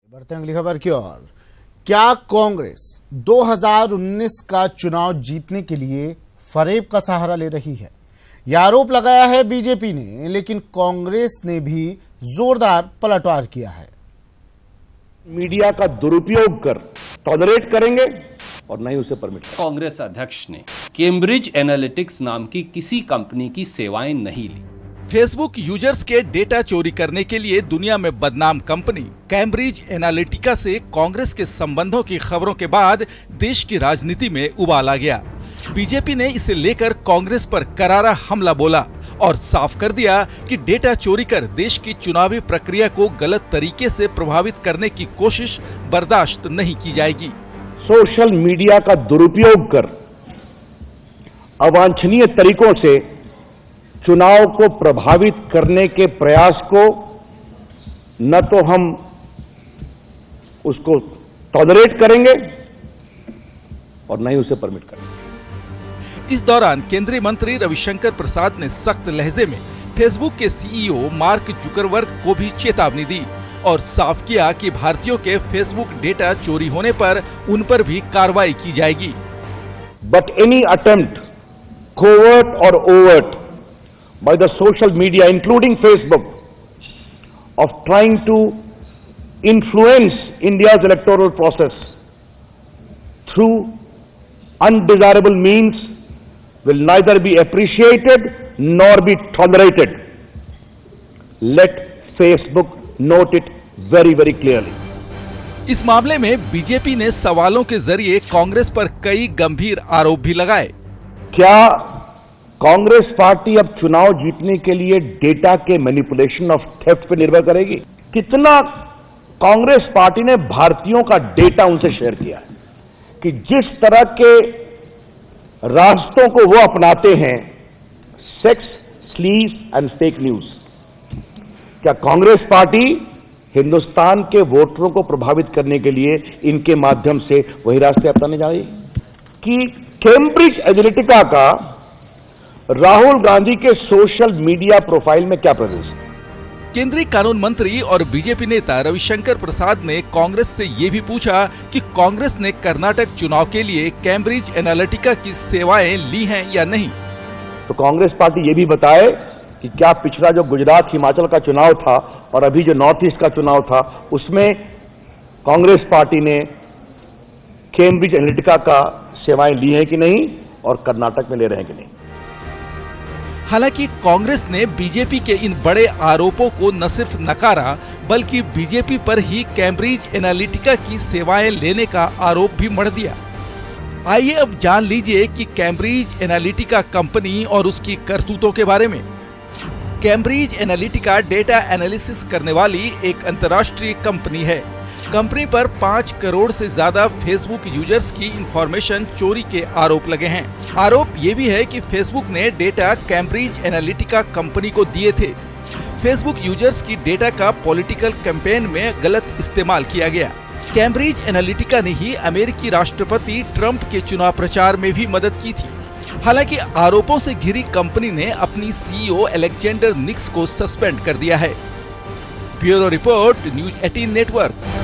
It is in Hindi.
बढ़ते हैं अगली खबर की ओर। क्या कांग्रेस 2019 का चुनाव जीतने के लिए फरेब का सहारा ले रही है? यह आरोप लगाया है बीजेपी ने, लेकिन कांग्रेस ने भी जोरदार पलटवार किया है। मीडिया का दुरुपयोग कर टॉलरेट करेंगे और नहीं उसे परमिट। कांग्रेस अध्यक्ष ने कैम्ब्रिज एनालिटिक्स नाम की किसी कंपनी की सेवाएं नहीं ली। फेसबुक यूजर्स के डेटा चोरी करने के लिए दुनिया में बदनाम कंपनी कैम्ब्रिज एनालिटिका से कांग्रेस के संबंधों की खबरों के बाद देश की राजनीति में उबाल आ गया। बीजेपी ने इसे लेकर कांग्रेस पर करारा हमला बोला और साफ कर दिया कि डेटा चोरी कर देश की चुनावी प्रक्रिया को गलत तरीके से प्रभावित करने की कोशिश बर्दाश्त नहीं की जाएगी। सोशल मीडिया का दुरुपयोग कर अवांछनीय तरीकों से चुनाव को प्रभावित करने के प्रयास को न तो हम उसको टॉलरेट करेंगे और न ही उसे परमिट करेंगे। इस दौरान केंद्रीय मंत्री रविशंकर प्रसाद ने सख्त लहजे में फेसबुक के सीईओ मार्क जुकरबर्ग को भी चेतावनी दी और साफ किया कि भारतीयों के फेसबुक डेटा चोरी होने पर उन पर भी कार्रवाई की जाएगी। बट एनी अटेम्प्ट कोवर्ट और overt by the social media, including Facebook, of trying to influence India's electoral process through undesirable means will neither be appreciated nor be tolerated. Let Facebook note it very, very clearly. इस मामले में बीजेपी ने सवालों के जरिए कांग्रेस पर कई गंभीर आरोप भी लगाए। क्या कांग्रेस पार्टी अब चुनाव जीतने के लिए डेटा के मैनिपुलेशन ऑफ थेफ्ट पर निर्भर करेगी? कितना कांग्रेस पार्टी ने भारतीयों का डेटा उनसे शेयर किया है कि जिस तरह के रास्तों को वो अपनाते हैं, sex, sleaze and fake news, क्या कांग्रेस पार्टी हिंदुस्तान के वोटरों को प्रभावित करने के लिए इनके माध्यम से वही रास्ते अपनाने जा रही कि कैम्ब्रिज एनालिटिका का राहुल गांधी के सोशल मीडिया प्रोफाइल में क्या प्रवेश है? केंद्रीय कानून मंत्री और बीजेपी नेता रविशंकर प्रसाद ने कांग्रेस से ये भी पूछा कि कांग्रेस ने कर्नाटक चुनाव के लिए कैम्ब्रिज एनालिटिका की सेवाएं ली हैं या नहीं। तो कांग्रेस पार्टी ये भी बताए कि क्या पिछला जो गुजरात हिमाचल का चुनाव था और अभी जो नॉर्थ ईस्ट का चुनाव था, उसमें कांग्रेस पार्टी ने कैम्ब्रिज एनालिटिका का सेवाएं ली हैं कि नहीं और कर्नाटक में ले रहे हैं कि नहीं। हालांकि कांग्रेस ने बीजेपी के इन बड़े आरोपों को न सिर्फ नकारा बल्कि बीजेपी पर ही कैम्ब्रिज एनालिटिका की सेवाएं लेने का आरोप भी मढ़ दिया। आइए अब जान लीजिए कि कैम्ब्रिज एनालिटिका कंपनी और उसकी करतूतों के बारे में। कैम्ब्रिज एनालिटिका डेटा एनालिसिस करने वाली एक अंतर्राष्ट्रीय कंपनी है। कंपनी पर 5 करोड़ से ज्यादा फेसबुक यूजर्स की इंफॉर्मेशन चोरी के आरोप लगे हैं। आरोप ये भी है कि फेसबुक ने डेटा कैम्ब्रिज एनालिटिका कंपनी को दिए थे। फेसबुक यूजर्स की डेटा का पॉलिटिकल कैंपेन में गलत इस्तेमाल किया गया। कैम्ब्रिज एनालिटिका ने ही अमेरिकी राष्ट्रपति ट्रंप के चुनाव प्रचार में भी मदद की थी। हालांकि आरोपों से घिरी कंपनी ने अपनी सीईओ अलेक्जेंडर निक्स को सस्पेंड कर दिया है। Bureau report, news 18 network.